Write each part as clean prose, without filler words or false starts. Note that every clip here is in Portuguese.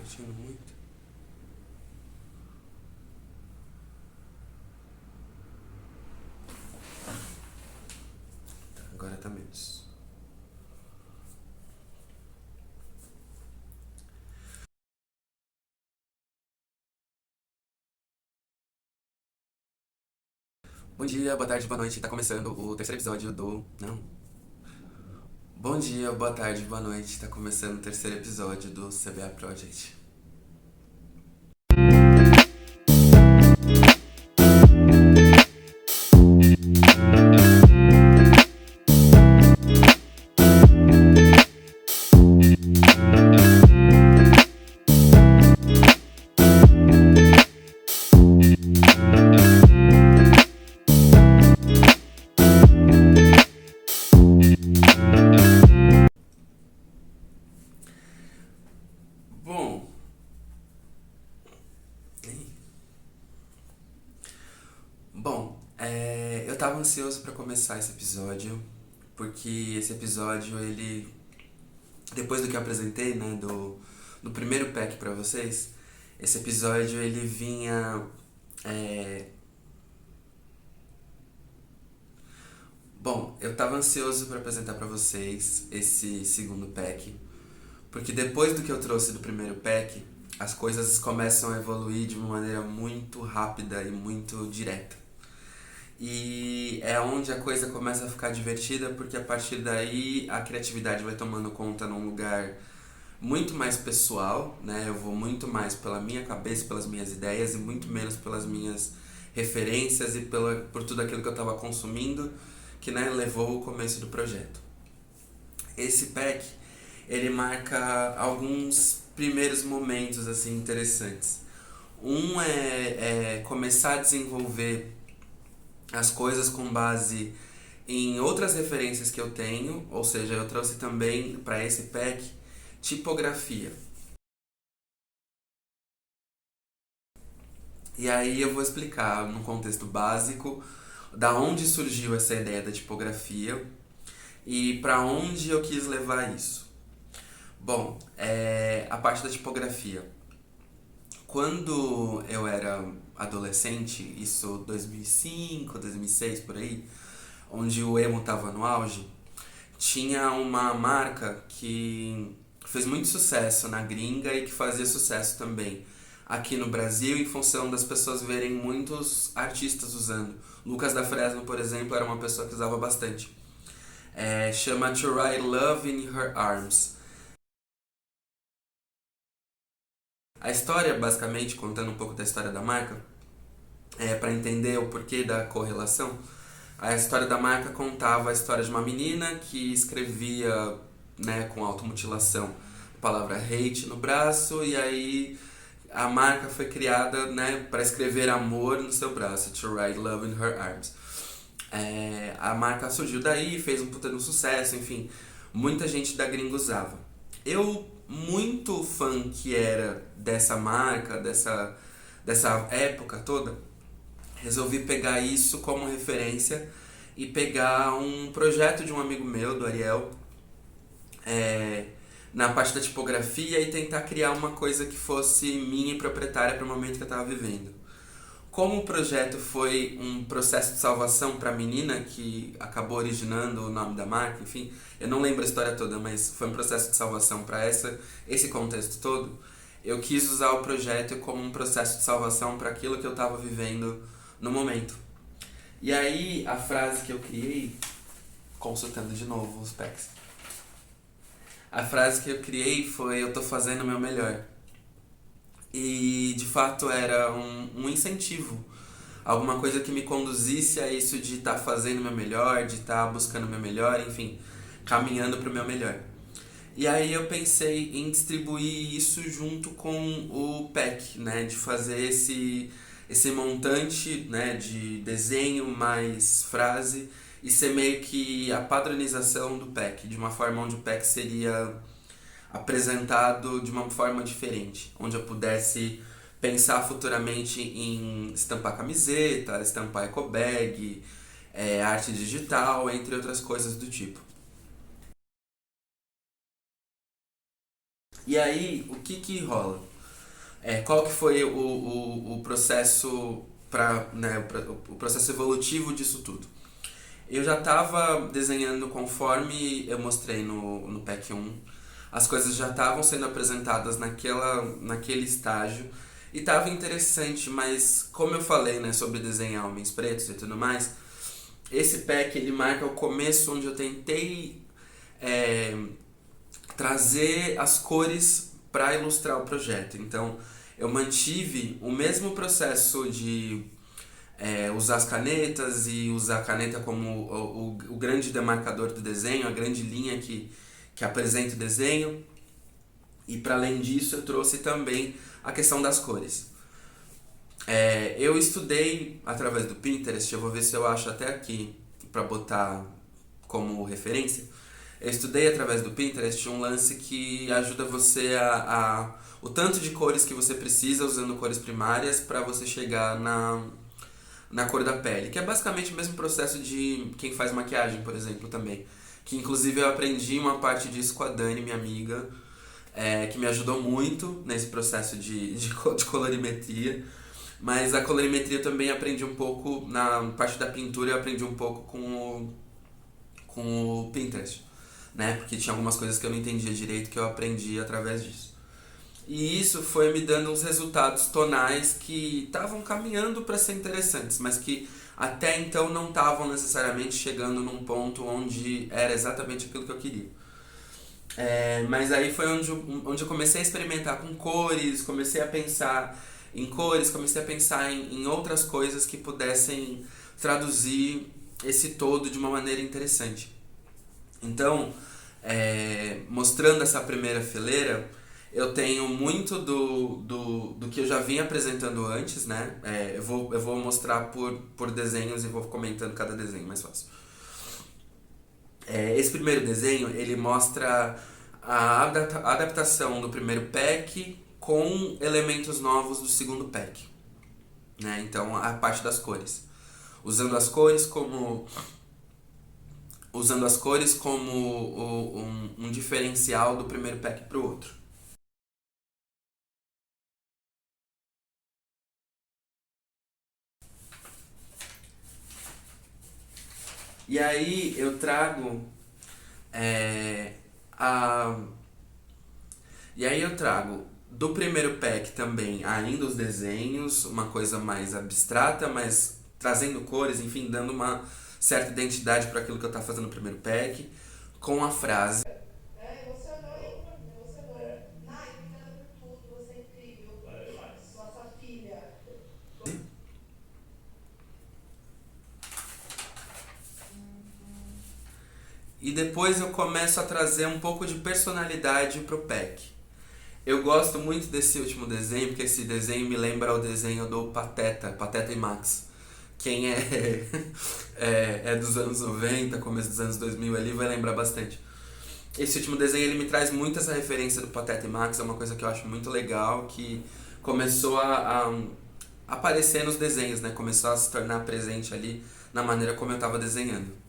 curtindo muito. Tá, agora tá menos. Bom dia, boa tarde, boa noite. Tá começando o terceiro episódio do. Não. Bom dia, boa tarde, boa noite. Tá começando o terceiro episódio do CBA Project. Bom, eu tava ansioso pra começar esse episódio, porque esse episódio, ele, depois do que eu apresentei, né, do primeiro pack pra vocês, esse episódio ele vinha. é, Bom, eu tava ansioso pra apresentar pra vocês esse segundo pack, porque depois do que eu trouxe do primeiro pack, as coisas começam a evoluir de uma maneira muito rápida e muito direta. E é onde a coisa começa a ficar divertida, porque a partir daí a criatividade vai tomando conta num lugar muito mais pessoal, né? Eu vou muito mais pela minha cabeça, pelas minhas ideias e muito menos pelas minhas referências e por tudo aquilo que eu estava consumindo, que, né, levou o começo do projeto. Esse pack, ele marca alguns primeiros momentos assim interessantes. Um é começar a desenvolver as coisas com base em outras referências que eu tenho, ou seja, eu trouxe também para esse pack tipografia. E aí eu vou explicar no contexto básico da onde surgiu essa ideia da tipografia e para onde eu quis levar isso. Bom, a parte da tipografia. Quando eu era adolescente, isso 2005, 2006 por aí, onde o emo tava no auge, tinha uma marca que fez muito sucesso na gringa e que fazia sucesso também aqui no Brasil em função das pessoas verem muitos artistas usando. Lucas da Fresno, por exemplo, era uma pessoa que usava bastante. Chama To Write Love in Her Arms. A história, basicamente, contando um pouco da história da marca, para entender o porquê da correlação, a história da marca contava a história de uma menina que escrevia, né, com automutilação a palavra hate no braço, e aí a marca foi criada, né, para escrever amor no seu braço, To Write Love in Her Arms. A marca surgiu daí, fez um puta de um sucesso, enfim, muita gente da gringa usava. Eu, muito fã que era dessa marca, dessa época toda, resolvi pegar isso como referência e pegar um projeto de um amigo meu, do Ariel, é, na parte da tipografia e tentar criar uma coisa que fosse minha e proprietária para o momento que eu estava vivendo. Como o projeto foi um processo de salvação para a menina que acabou originando o nome da marca, enfim, eu não lembro a história toda, mas foi um processo de salvação para esse contexto todo. Eu quis usar o projeto como um processo de salvação para aquilo que eu estava vivendo no momento. E aí, a frase que eu criei, consultando de novo os packs, a frase que eu criei foi: eu tô fazendo o meu melhor. E de fato era um incentivo, alguma coisa que me conduzisse a isso de estar fazendo o meu melhor, de estar buscando o meu melhor, enfim, caminhando para o meu melhor. E aí eu pensei em distribuir isso junto com o pack, né, de fazer esse montante, né, de desenho mais frase e ser meio que a padronização do pack, de uma forma onde o pack seria apresentado de uma forma diferente, onde eu pudesse pensar futuramente em estampar camiseta, estampar eco bag, arte digital, entre outras coisas do tipo. E aí, o que que rola? Qual que foi o processo né, o processo evolutivo disso tudo? Eu já estava desenhando conforme eu mostrei no PEC 1. As coisas já estavam sendo apresentadas naquele estágio e estava interessante, mas como eu falei, né, sobre desenhar homens pretos e tudo mais, esse PEC ele marca o começo onde eu tentei é, trazer as cores para ilustrar o projeto. Então, eu mantive o mesmo processo de usar as canetas e usar a caneta como o grande demarcador do desenho, a grande linha que apresenta o desenho. E para além disso, eu trouxe também a questão das cores. Eu estudei através do Pinterest, eu vou ver se eu acho até aqui para botar como referência. Eu estudei através do Pinterest um lance que ajuda você o tanto de cores que você precisa usando cores primárias para você chegar na cor da pele, que é basicamente o mesmo processo de quem faz maquiagem, por exemplo, também. Que inclusive eu aprendi uma parte disso com a Dani, minha amiga, que me ajudou muito nesse processo de colorimetria. Mas a colorimetria eu também aprendi um pouco, na parte da pintura eu aprendi um pouco com o Pinterest, né? Porque tinha algumas coisas que eu não entendia direito que eu aprendi através disso. E isso foi me dando uns resultados tonais que estavam caminhando para ser interessantes, mas que até então não estavam necessariamente chegando num ponto onde era exatamente aquilo que eu queria. Mas aí foi onde eu comecei a experimentar com cores, comecei a pensar em cores, comecei a pensar em outras coisas que pudessem traduzir esse todo de uma maneira interessante. Então, mostrando essa primeira fileira, eu tenho muito do que eu já vinha apresentando antes, né? Eu vou mostrar por desenhos e vou comentando cada desenho, mais fácil. Esse primeiro desenho, ele mostra a adaptação do primeiro pack com elementos novos do segundo pack, né? Então, a parte das cores. Usando as cores como um diferencial do primeiro pack para o outro. E aí eu trago é, a e aí eu trago do primeiro pack também ainda os desenhos, uma coisa mais abstrata, mas trazendo cores, enfim, dando uma certa identidade para aquilo que eu estava fazendo no primeiro pack, com a frase. E depois eu começo a trazer um pouco de personalidade pro pack. Eu gosto muito desse último desenho, porque esse desenho me lembra o desenho do Pateta e Max. Quem é dos anos 90, começo dos anos 2000 ali, vai lembrar bastante. Esse último desenho ele me traz muito essa referência do Pateta e Max, é uma coisa que eu acho muito legal, que começou a aparecer nos desenhos, né? Começou a se tornar presente ali na maneira como eu estava desenhando.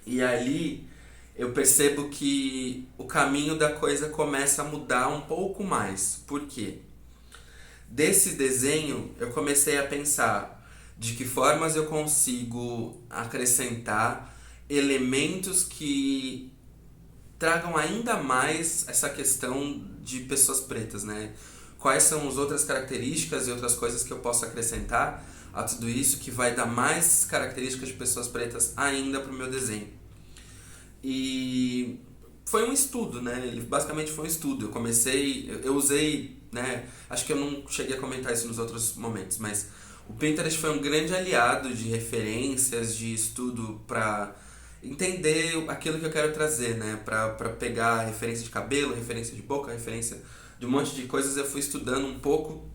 E ali eu percebo que o caminho da coisa começa a mudar um pouco mais. Por quê? Desse desenho eu comecei a pensar de que formas eu consigo acrescentar elementos que tragam ainda mais essa questão de pessoas pretas, né? Quais são as outras características e outras coisas que eu posso acrescentar a tudo isso que vai dar mais características de pessoas pretas ainda para o meu desenho. E foi um estudo, né? Ele basicamente foi um estudo. Eu usei, né? Acho que eu não cheguei a comentar isso nos outros momentos, mas o Pinterest foi um grande aliado de referências, de estudo para entender aquilo que eu quero trazer, né? Para pegar referência de cabelo, referência de boca, referência de um monte de coisas. Eu fui estudando um pouco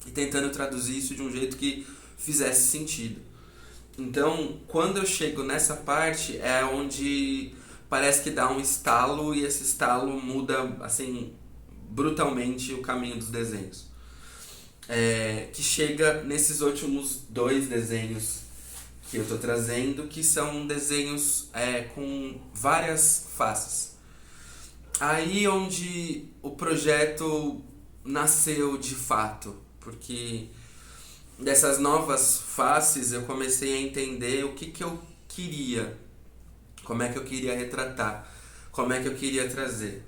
e tentando traduzir isso de um jeito que fizesse sentido. Então, quando eu chego nessa parte, é onde parece que dá um estalo e esse estalo muda, assim, brutalmente o caminho dos desenhos. Que chega nesses últimos dois desenhos que eu tô trazendo, que são desenhos com várias faces. Aí onde o projeto nasceu de fato, porque dessas novas faces eu comecei a entender o que eu queria, como é que eu queria retratar, como é que eu queria trazer.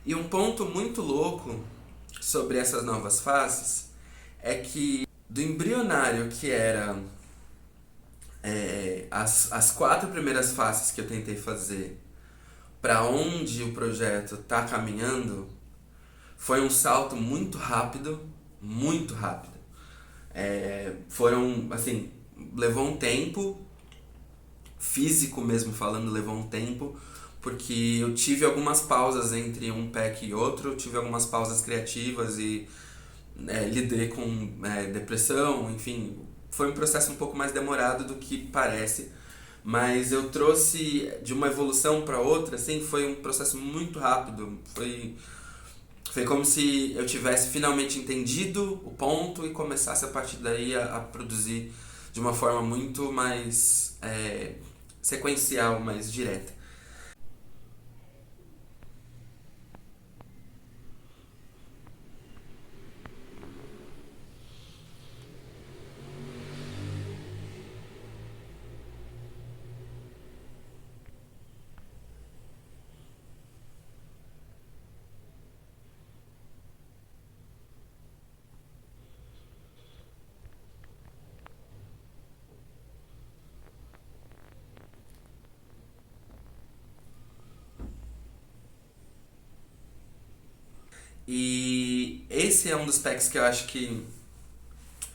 E um ponto muito louco sobre essas novas faces é que do embrionário que era as quatro primeiras faces que eu tentei fazer para onde o projeto está caminhando, foi um salto muito rápido, muito rápido. Foram, assim, levou um tempo, físico mesmo falando, levou um tempo, porque eu tive algumas pausas entre um pack e outro, eu tive algumas pausas criativas e lidei com depressão, enfim, foi um processo um pouco mais demorado do que parece, mas eu trouxe de uma evolução para outra, assim, foi um processo muito rápido, foi como se eu tivesse finalmente entendido o ponto e começasse a partir daí a produzir de uma forma muito mais sequencial, mais direta. E esse é um dos packs que eu acho que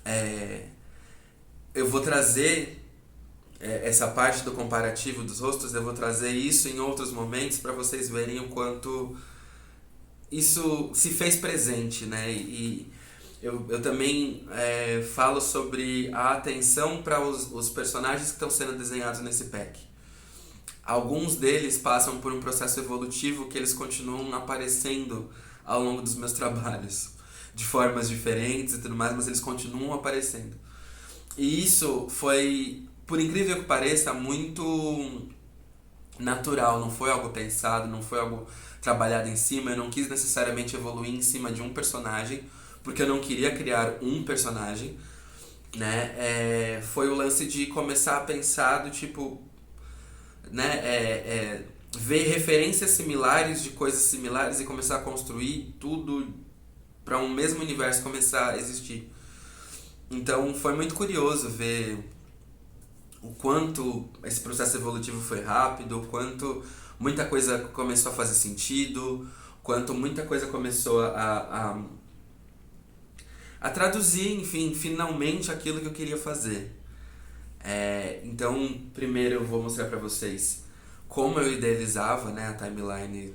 é, eu vou trazer essa parte do comparativo dos rostos, eu vou trazer isso em outros momentos para vocês verem o quanto isso se fez presente, né? E eu também falo sobre a atenção para os personagens que estão sendo desenhados nesse pack. Alguns deles passam por um processo evolutivo que eles continuam aparecendo ao longo dos meus trabalhos, de formas diferentes e tudo mais, mas eles continuam aparecendo. E isso foi, por incrível que pareça, muito natural, não foi algo pensado, não foi algo trabalhado em cima, eu não quis necessariamente evoluir em cima de um personagem, porque eu não queria criar um personagem, né? Foi o lance de começar a pensar do tipo, né? Ver referências similares de coisas similares e começar a construir tudo para um mesmo universo começar a existir. Então foi muito curioso ver o quanto esse processo evolutivo foi rápido, o quanto muita coisa começou a fazer sentido, quanto muita coisa começou a traduzir, enfim, finalmente aquilo que eu queria fazer. Então, primeiro eu vou mostrar para vocês como eu idealizava, né, a timeline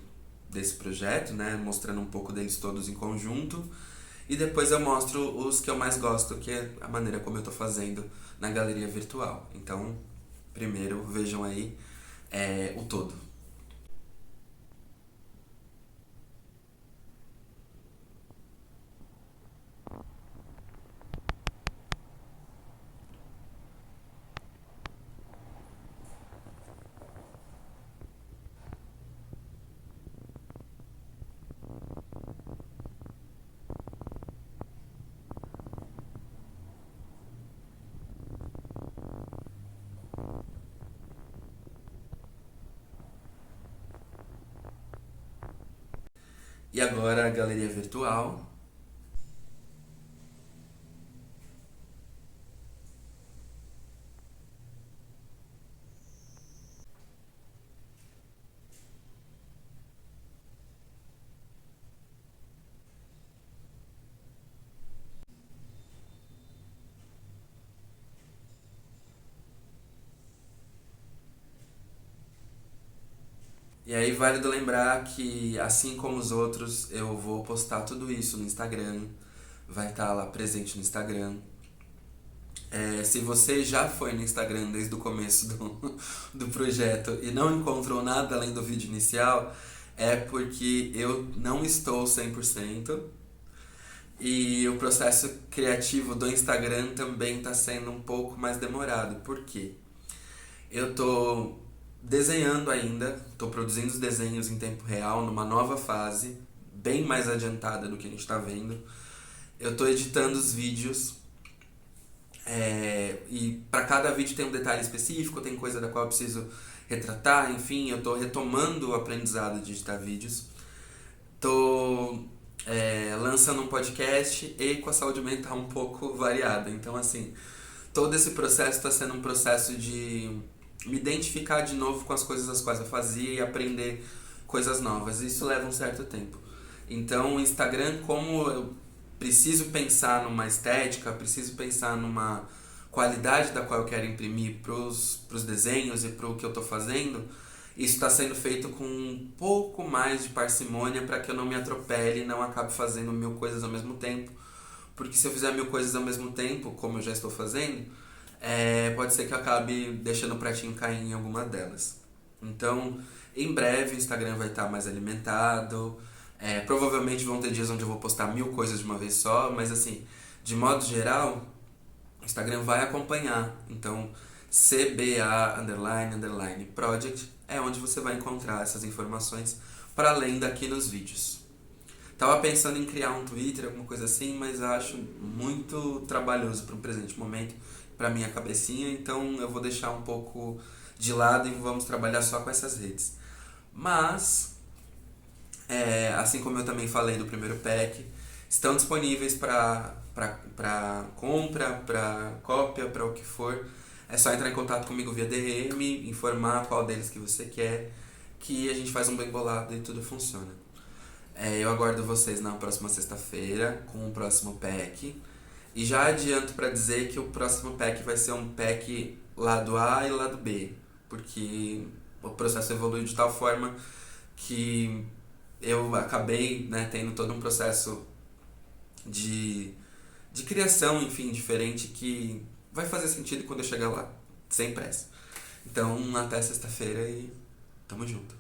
desse projeto, né, mostrando um pouco deles todos em conjunto. E depois eu mostro os que eu mais gosto, que é a maneira como eu estou fazendo na galeria virtual. Então, primeiro vejam aí o todo. E agora a galeria virtual. E aí, válido lembrar que, assim como os outros, eu vou postar tudo isso no Instagram, vai estar lá presente no Instagram. Se você já foi no Instagram desde o começo do projeto e não encontrou nada além do vídeo inicial, é porque eu não estou 100% e o processo criativo do Instagram também está sendo um pouco mais demorado. Por quê? Eu tô desenhando ainda, tô produzindo os desenhos em tempo real, numa nova fase, bem mais adiantada do que a gente tá vendo. Eu tô editando os vídeos, e para cada vídeo tem um detalhe específico, tem coisa da qual eu preciso retratar, enfim, eu tô retomando o aprendizado de editar vídeos. Tô lançando um podcast e com a saúde mental um pouco variada. Então, assim, todo esse processo está sendo um processo de me identificar de novo com as coisas as quais eu fazia e aprender coisas novas. Isso leva um certo tempo. Então, o Instagram, como eu preciso pensar numa estética, preciso pensar numa qualidade da qual eu quero imprimir pros desenhos e para o que eu estou fazendo, isso está sendo feito com um pouco mais de parcimônia para que eu não me atropele e não acabe fazendo 1000 coisas ao mesmo tempo. Porque se eu fizer 1000 coisas ao mesmo tempo, como eu já estou fazendo, pode ser que eu acabe deixando o pratinho cair em alguma delas. Então, em breve o Instagram vai estar mais alimentado. Provavelmente vão ter dias onde eu vou postar 1000 coisas de uma vez só, mas assim, de modo geral, o Instagram vai acompanhar. Então, CBA__project é onde você vai encontrar essas informações para além daqui nos vídeos. Tava pensando em criar um Twitter, alguma coisa assim, mas acho muito trabalhoso para o presente momento, para minha cabecinha, então eu vou deixar um pouco de lado e vamos trabalhar só com essas redes. Mas, assim como eu também falei do primeiro pack, estão disponíveis para compra, para cópia, para o que for. É só entrar em contato comigo via DM, informar qual deles que você quer, que a gente faz um bem bolado e tudo funciona. Eu aguardo vocês na próxima sexta-feira com o próximo pack. E já adianto para dizer que o próximo pack vai ser um pack lado A e lado B, porque o processo evoluiu de tal forma que eu acabei, né, tendo todo um processo de, de criação, enfim, diferente que vai fazer sentido quando eu chegar lá, sem pressa. Então, até sexta-feira e tamo junto.